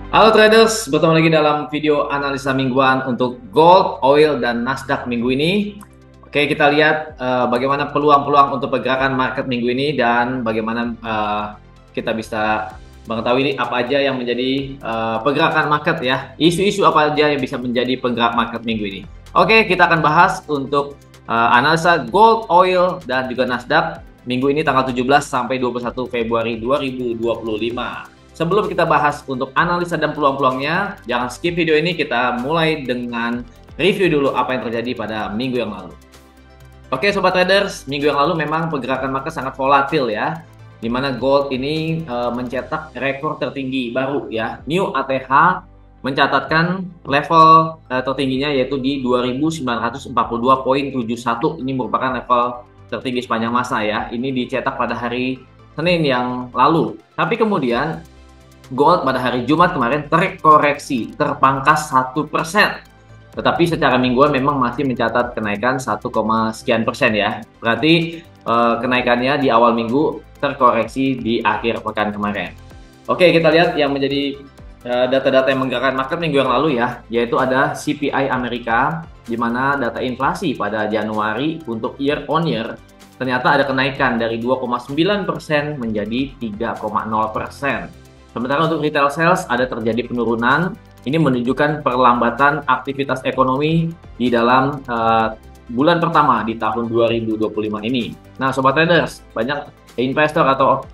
Halo traders, bertemu lagi dalam video analisa mingguan untuk gold, oil, dan Nasdaq minggu ini. Oke, kita lihat bagaimana peluang-peluang untuk pergerakan market minggu ini dan bagaimana kita bisa mengetahui ini apa aja yang menjadi pergerakan market ya. Isu-isu apa aja yang bisa menjadi penggerak market minggu ini. Oke, kita akan bahas untuk analisa gold, oil, dan juga Nasdaq minggu ini tanggal 17 sampai 21 Februari 2025. Sebelum kita bahas untuk analisa dan peluang-peluangnya, jangan skip video ini, kita mulai dengan review dulu apa yang terjadi pada minggu yang lalu. Oke Sobat Traders, minggu yang lalu memang pergerakan market sangat volatil ya, di mana gold ini mencetak rekor tertinggi baru ya. New ATH mencatatkan level tertingginya yaitu di 2942,71. Ini merupakan level tertinggi sepanjang masa ya. Ini dicetak pada hari Senin yang lalu. Tapi kemudian gold pada hari Jumat kemarin terkoreksi, terpangkas 1%. Tetapi secara mingguan memang masih mencatat kenaikan 1, sekian persen ya. Berarti kenaikannya di awal minggu terkoreksi di akhir pekan kemarin. Oke, kita lihat yang menjadi data-data yang menggerakkan market minggu yang lalu ya, yaitu ada CPI Amerika, di mana data inflasi pada Januari untuk year on year ternyata ada kenaikan dari 2,9% menjadi 3,0%. Sementara untuk retail sales ada terjadi penurunan. Ini menunjukkan perlambatan aktivitas ekonomi di dalam bulan pertama di tahun 2025 ini. Nah, Sobat Traders, banyak investor atau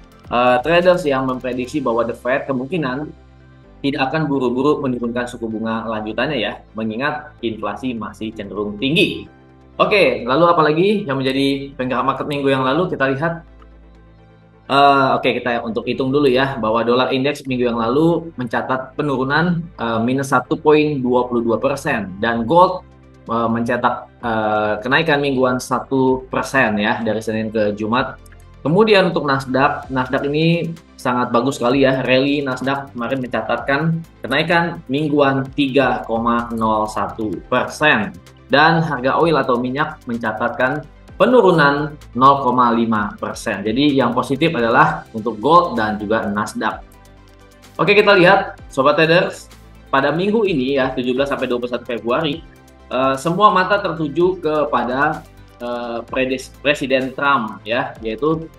traders yang memprediksi bahwa The Fed kemungkinan tidak akan buru-buru menurunkan suku bunga lanjutannya ya, mengingat inflasi masih cenderung tinggi. Oke, lalu apalagi yang menjadi penggerak market minggu yang lalu kita lihat. Oke, kita untuk hitung dulu ya, bahwa dolar indeks minggu yang lalu mencatat penurunan minus 1,22%, dan gold mencetak kenaikan mingguan 1% ya dari Senin ke Jumat. Kemudian untuk Nasdaq ini sangat bagus sekali ya, rally Nasdaq kemarin mencatatkan kenaikan mingguan 3,01%, dan harga oil atau minyak mencatatkan penurunan 0,5%. Jadi yang positif adalah untuk gold dan juga Nasdaq. Oke, kita lihat Sobat Traders, pada minggu ini ya 17 sampai 21 Februari semua mata tertuju kepada Presiden Trump ya, yaitu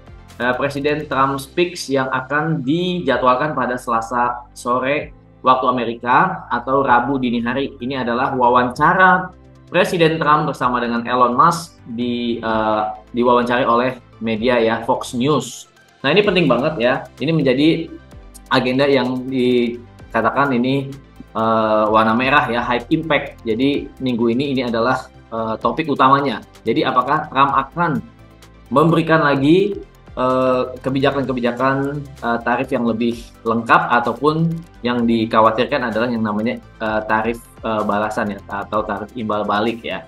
Presiden Trump Speaks yang akan dijadwalkan pada Selasa sore waktu Amerika atau Rabu dini hari. Ini adalah wawancara Presiden Trump bersama dengan Elon Musk diwawancari oleh media ya, Fox News. Nah, ini penting banget ya. Ini menjadi agenda yang dikatakan ini warna merah ya, high impact. Jadi minggu ini adalah topik utamanya. Jadi apakah Trump akan memberikan lagi kebijakan-kebijakan tarif yang lebih lengkap, ataupun yang dikhawatirkan adalah yang namanya tarif balasan ya, atau tarif imbal balik ya.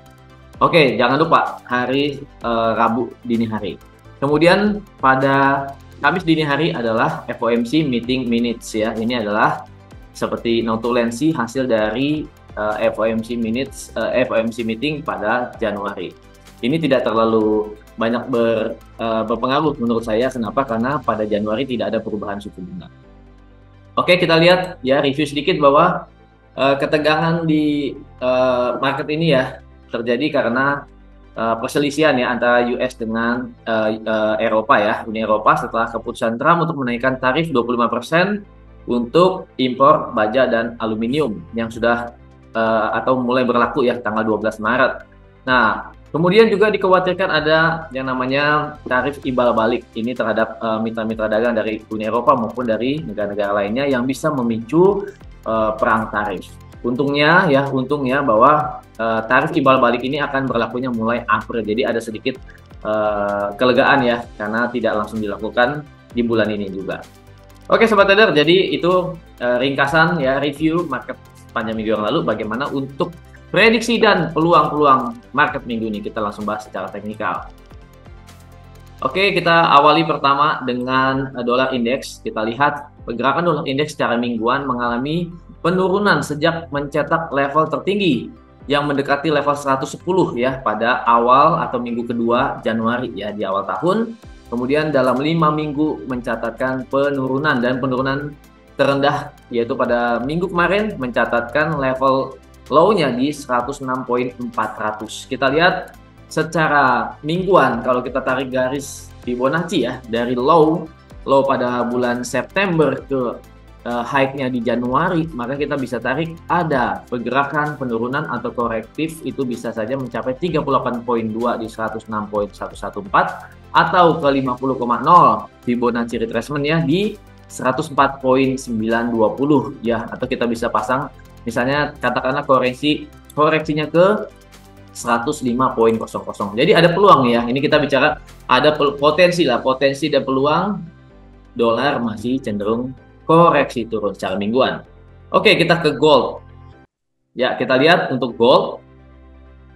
Oke, jangan lupa hari Rabu dini hari. Kemudian pada Kamis dini hari adalah FOMC meeting minutes ya. Ini adalah seperti notulensi hasil dari FOMC minutes, FOMC meeting pada Januari. Ini tidak terlalu banyak berpengaruh menurut saya. Kenapa? Karena pada Januari tidak ada perubahan suku bunga. Oke, kita lihat ya, review sedikit bahwa ketegangan di market ini ya terjadi karena perselisihan ya antara US dengan Eropa ya, Uni Eropa, setelah keputusan Trump untuk menaikkan tarif 25% untuk impor baja dan aluminium yang sudah atau mulai berlaku ya tanggal 12 Maret. Nah, kemudian juga dikhawatirkan ada yang namanya tarif imbal balik ini terhadap mitra-mitra dagang dari Uni Eropa maupun dari negara-negara lainnya yang bisa memicu perang tarif. Untungnya bahwa tarif imbal balik ini akan berlakunya mulai April. Jadi ada sedikit kelegaan ya, karena tidak langsung dilakukan di bulan ini juga. Oke Sobat Trader, jadi itu ringkasan ya review market sepanjang minggu yang lalu. Bagaimana untuk prediksi dan peluang-peluang market minggu ini, kita langsung bahas secara teknikal. Oke, kita awali pertama dengan dolar indeks. Kita lihat pergerakan dolar indeks secara mingguan mengalami penurunan sejak mencetak level tertinggi yang mendekati level 110 ya pada awal atau minggu kedua Januari ya, di awal tahun. Kemudian dalam 5 minggu mencatatkan penurunan, dan penurunan terendah yaitu pada minggu kemarin mencatatkan level low-nya di 106.400. Kita lihat secara mingguan kalau kita tarik garis Fibonacci ya dari low pada bulan September ke high-nya di Januari, maka kita bisa tarik ada pergerakan penurunan atau korektif itu bisa saja mencapai 38.2 di 106.114 atau ke 50,0 Fibonacci retracement ya di 104.920 ya, atau kita bisa pasang misalnya katakanlah koreksinya ke 105.00. Jadi ada peluang ya. Ini kita bicara ada potensi dan peluang dolar masih cenderung koreksi turun secara mingguan. Oke, kita ke gold. Ya, kita lihat untuk gold.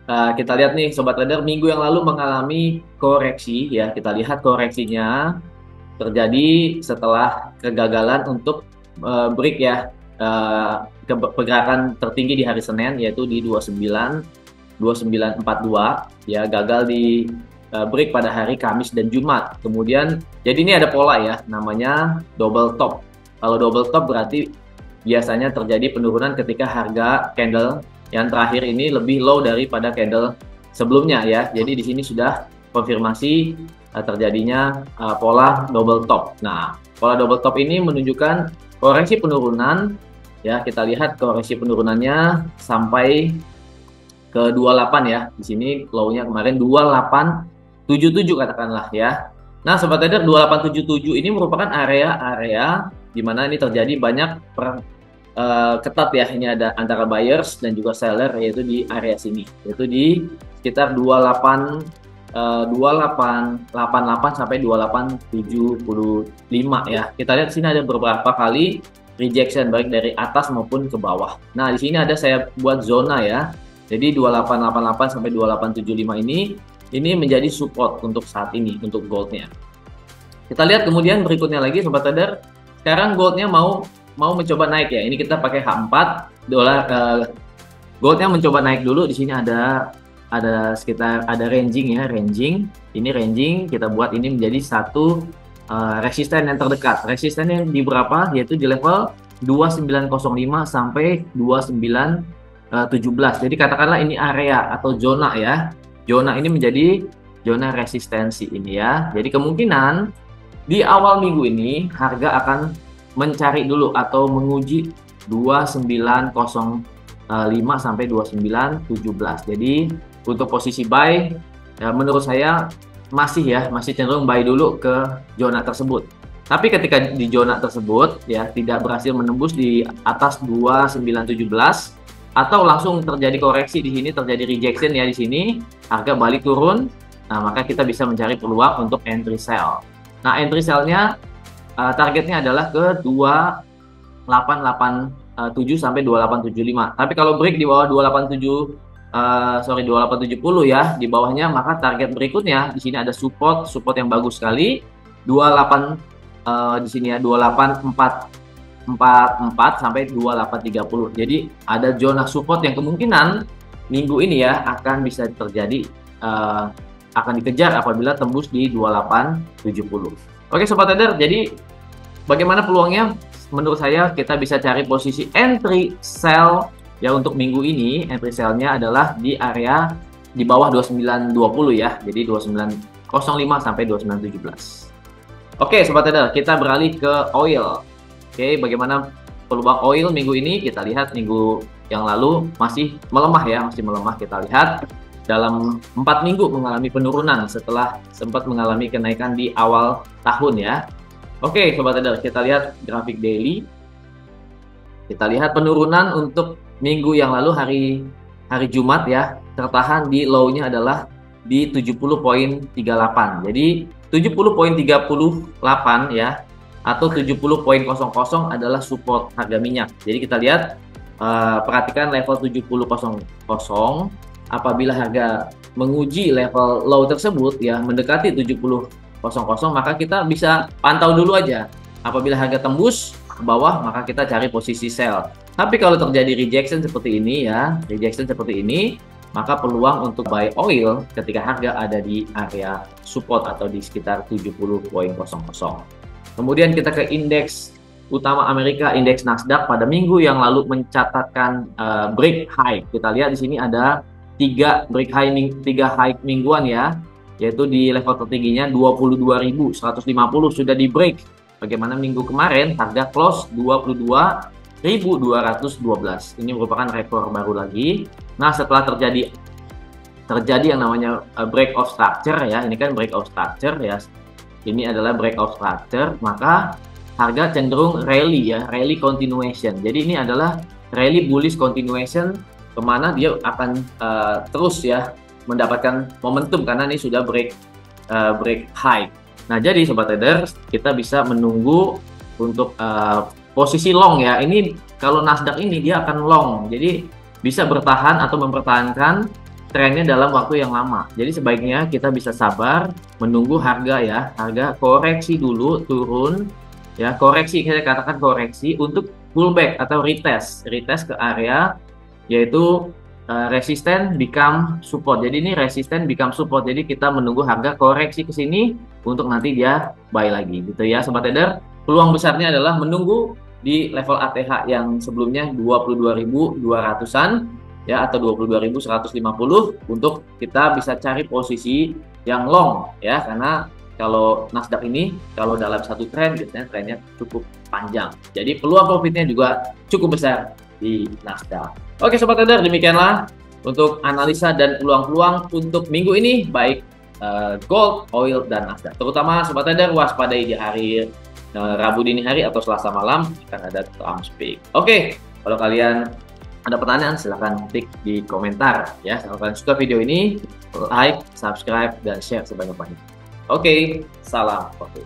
Kita lihat nih sobat trader, minggu yang lalu mengalami koreksi ya. Kita lihat koreksinya terjadi setelah kegagalan untuk break ya pergerakan tertinggi di hari Senin yaitu di 2942 ya, gagal di break pada hari Kamis dan Jumat. Kemudian jadi ini ada pola ya, namanya double top. Kalau double top berarti biasanya terjadi penurunan ketika harga candle yang terakhir ini lebih low daripada candle sebelumnya ya. Jadi di sini sudah konfirmasi terjadinya pola double top. Nah, pola double top ini menunjukkan koreksi penurunan ya. Kita lihat koreksi penurunannya sampai ke 28 ya. Di sini low-nya kemarin 2877 katakanlah ya. Nah, sobat trader, 2877 ini merupakan area di mana ini terjadi banyak ketat ya. Ini ada antara buyers dan juga seller yaitu di area sini, yaitu di sekitar 2888 sampai 2875 ya. Kita lihat sini ada beberapa kali rejection baik dari atas maupun ke bawah. Nah, di sini ada saya buat zona ya. Jadi 2888 sampai 2875 ini menjadi support untuk saat ini untuk goldnya. Kita lihat kemudian berikutnya lagi sobat trader. Sekarang goldnya mau mencoba naik ya. Ini kita pakai H4 dolar. Goldnya mencoba naik dulu. Di sini ada sekitar ranging ya, Ini ranging kita buat ini menjadi satu resisten yang terdekat. Resistennya di berapa? Yaitu di level 2905 sampai 2917. Jadi katakanlah ini area atau zona ya. Zona ini menjadi zona resistensi ini ya. Jadi kemungkinan di awal minggu ini harga akan mencari dulu atau menguji 2905 sampai 2917. Jadi untuk posisi buy ya, menurut saya masih cenderung buy dulu ke zona tersebut. Tapi ketika di zona tersebut ya tidak berhasil menembus di atas 2917 atau langsung terjadi koreksi di sini, terjadi rejection ya di sini, harga balik turun, nah maka kita bisa mencari peluang untuk entry sell. Nah, entry sell-nya targetnya adalah ke 2887 sampai 2875. Tapi kalau break di bawah 2870 ya, di bawahnya, maka target berikutnya di sini ada support yang bagus sekali 28 di sini ya 2844 sampai 2830. Jadi ada zona support yang kemungkinan minggu ini ya akan bisa terjadi akan dikejar apabila tembus di 2870. Oke sobat trader, jadi bagaimana peluangnya? Menurut saya kita bisa cari posisi entry sell ya untuk minggu ini. Entry sell-nya adalah di area di bawah 2920 ya. Jadi 2905 sampai 2917. Oke sobat trader, kita beralih ke oil. Oke, bagaimana peluang oil minggu ini? Kita lihat minggu yang lalu masih melemah ya, kita lihat dalam 4 minggu mengalami penurunan setelah sempat mengalami kenaikan di awal tahun ya. Oke sobat trader, kita lihat grafik daily. Kita lihat penurunan untuk minggu yang lalu hari Jumat ya, tertahan di low-nya adalah di 70.38. Jadi 70.38 ya atau 70.00 adalah support harga minyak. Jadi kita lihat perhatikan level 70.00. Apabila harga menguji level low tersebut ya mendekati 70.00, maka kita bisa pantau dulu aja. Apabila harga tembus ke bawah, maka kita cari posisi sell. Tapi kalau terjadi rejection seperti ini ya, maka peluang untuk buy oil ketika harga ada di area support atau di sekitar 70.00. Kemudian kita ke indeks utama Amerika, indeks Nasdaq pada minggu yang lalu mencatatkan break high. Kita lihat di sini ada tiga high mingguan ya, yaitu di level tertingginya 22.150 sudah di break. Bagaimana minggu kemarin harga close 22.212. Ini merupakan rekor baru lagi. Nah, setelah terjadi yang namanya break of structure ya, ini kan break of structure ya. Ini adalah break of structure, maka harga cenderung rally ya, rally continuation. Jadi ini adalah rally bullish continuation, kemana dia akan terus ya mendapatkan momentum karena ini sudah break high. Nah, jadi sobat trader, kita bisa menunggu untuk posisi long ya. Ini kalau Nasdaq ini dia akan long, jadi bisa bertahan atau mempertahankan trennya dalam waktu yang lama. Jadi sebaiknya kita bisa sabar menunggu harga ya, harga koreksi dulu turun ya, koreksi, kita katakan koreksi untuk pullback atau retest ke area yaitu resisten become support. Jadi ini resisten become support. Jadi kita menunggu harga koreksi ke sini untuk nanti dia buy lagi gitu ya sobat trader. Peluang besarnya adalah menunggu di level ATH yang sebelumnya 22.200-an ya, atau 22.150 untuk kita bisa cari posisi yang long ya, karena kalau Nasdaq ini kalau dalam satu tren biasanya trennya cukup panjang. Jadi peluang profitnya juga cukup besar di Nasdaq. Oke sobat trader, demikianlah untuk analisa dan peluang-peluang untuk minggu ini baik gold, oil, dan Nasdaq. Terutama sobat trader waspadai di hari Rabu dini hari atau Selasa malam akan ada Trump speak. Oke, kalau kalian ada pertanyaan silahkan klik di komentar ya. Kalau kalian suka video ini, like, subscribe, dan share sebanyak-banyaknya. Oke, salam profit.